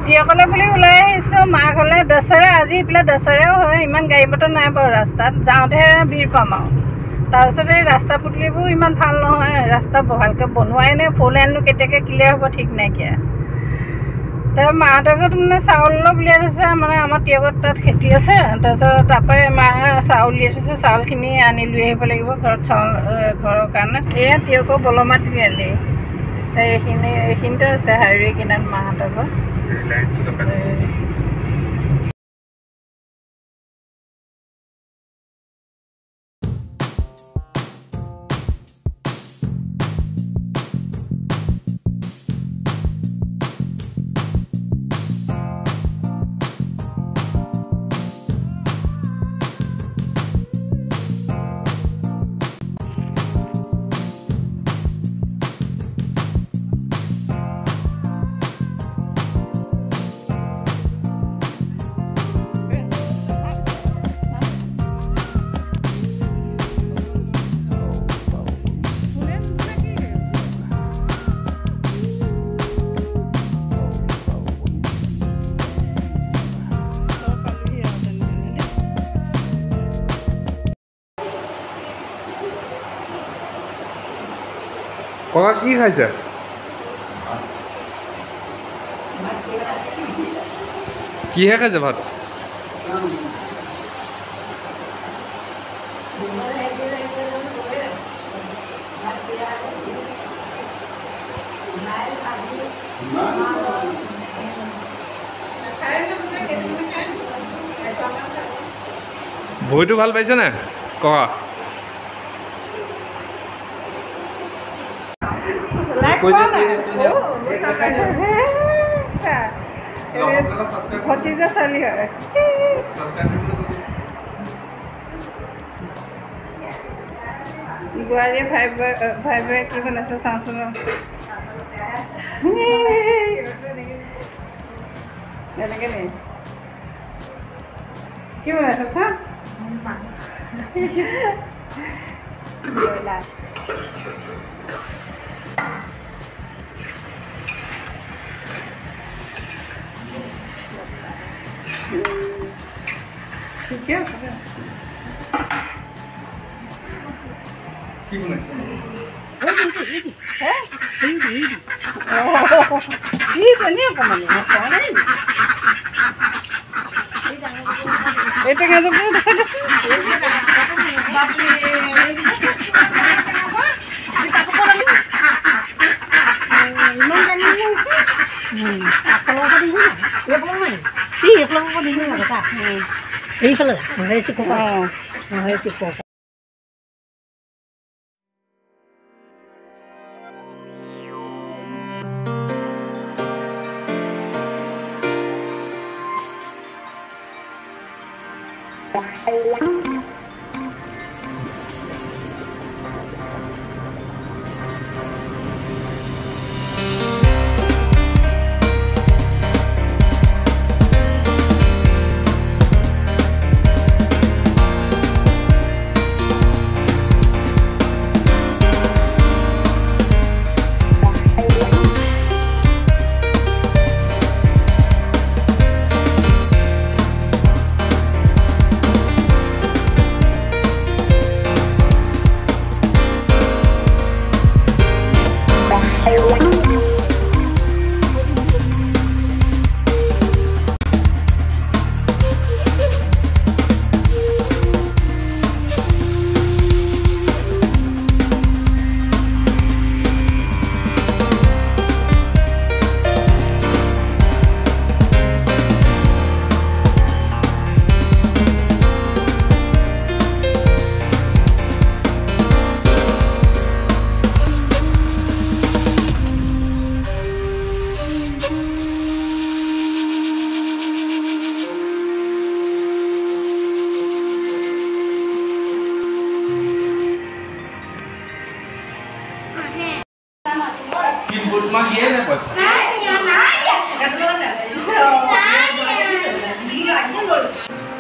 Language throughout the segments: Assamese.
টিয়কলে বুলি ওলাই আহিছোঁ মাক হ'লে দছৰে আজি এইফালে দছৰেও হয় ইমান গাড়ী মটৰ নাই বাৰু ৰাস্তাত যাওঁতেহে ভিৰ পাম আৰু তাৰপিছত এই ৰাস্তা পদূলিবোৰ ইমান ভাল নহয় ৰাস্তা ভালকৈ বনোৱাই নাই ফ'ৰ লাইননো কেতিয়াকৈ ক্লিয়াৰ হ'ব ঠিক নাইকিয়া তাৰ মাহঁতৰ ঘৰত মানে চাউল অলপ উলিয়াই থৈছে মানে আমাৰ টিয়কত তাত খেতি আছে তাৰপিছত তাৰপৰাই মায়ে চাউল উলিয়াই থৈছে চাউলখিনি আনি লৈ আহিব লাগিব ঘৰত চাউল ঘৰৰ কাৰণে এয়া টিয়কৰ বলমা তিনিআলি এইখিনিতে আছে হাইৱে কিনাৰত মাহঁতৰ ঘৰ ককা কি খাইছে কিহে খাইছে ভাত ভৰিটো ভাল পাইছে নে ককা ভতিজা ছোৱালী হয় বোৱাৰীয়ে ভাই কি বনাইছে চাওঁচোন এনেকৈ নি কি বনাইছে চা ঠিকে আছে কি বনাইছে এটা গাজর দেখা যাচ্ছে এইফালে চিকোৱা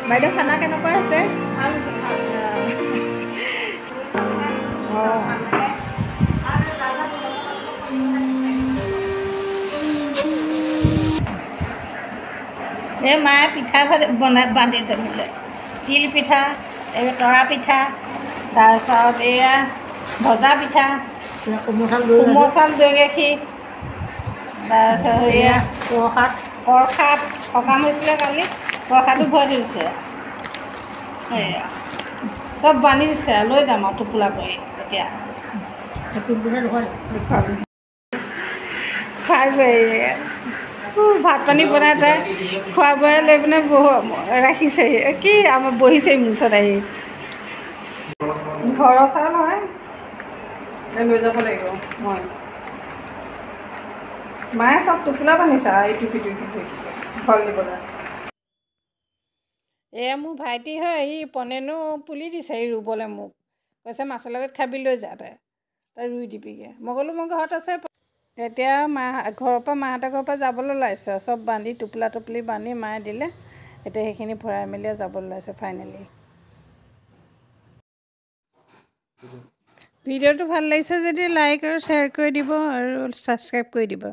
বাইদেউ খানা কেনেকুৱা আছে এই মায়ে পিঠা বনাই বান্ধিছে মোলে তিল পিঠা এই তৰা পিঠা তাৰপিছত এয়া ভজা পিঠা কোমল চাউল দৈ গাখীৰ তাৰপিছত এয়া প্ৰসাদ সকাম হৈছিলে কালি প্ৰসাদো ভৰাই দিছে এয়া চব বান্ধি দিছে লৈ যাম আৰু টোপোলা কৰি এতিয়া খাই ভাত পানী বনাই তাই খোৱা বোৱাই লৈ পিনে ৰাখিছে কি আমাৰ বহিছে মোৰ ওচৰত আহি ঘৰৰ চাউল হয় লৈ যাব লাগিব মই মায়ে চব টোপোলা বান্ধিছে আৰু ইটো সিটো ফল দিবলৈ এয়া মোৰ ভাইটি হয় সি পনেনো পুলি দিছে সি ৰুবলৈ মোক কৈছে মাছৰ লগত খাবি লৈ যা তই ৰুই দিবিগৈ মই ক'লোঁ মোৰ ঘৰত আছে এতিয়া ঘৰৰ পৰা মাহঁতৰ ঘৰৰ পৰা যাবলৈ ওলাইছে চব বান্ধি টোপোলা টোপলি বান্ধি মায়ে দিলে এতিয়া সেইখিনি ভৰাই মেলি যাবলৈ ওলাইছে ফাইনেলি ভিডিঅ'টো ভাল লাগিছে যদি লাইক আৰু শ্বেয়াৰ কৰি দিব আৰু ছাবস্ক্ৰাইব কৰি দিব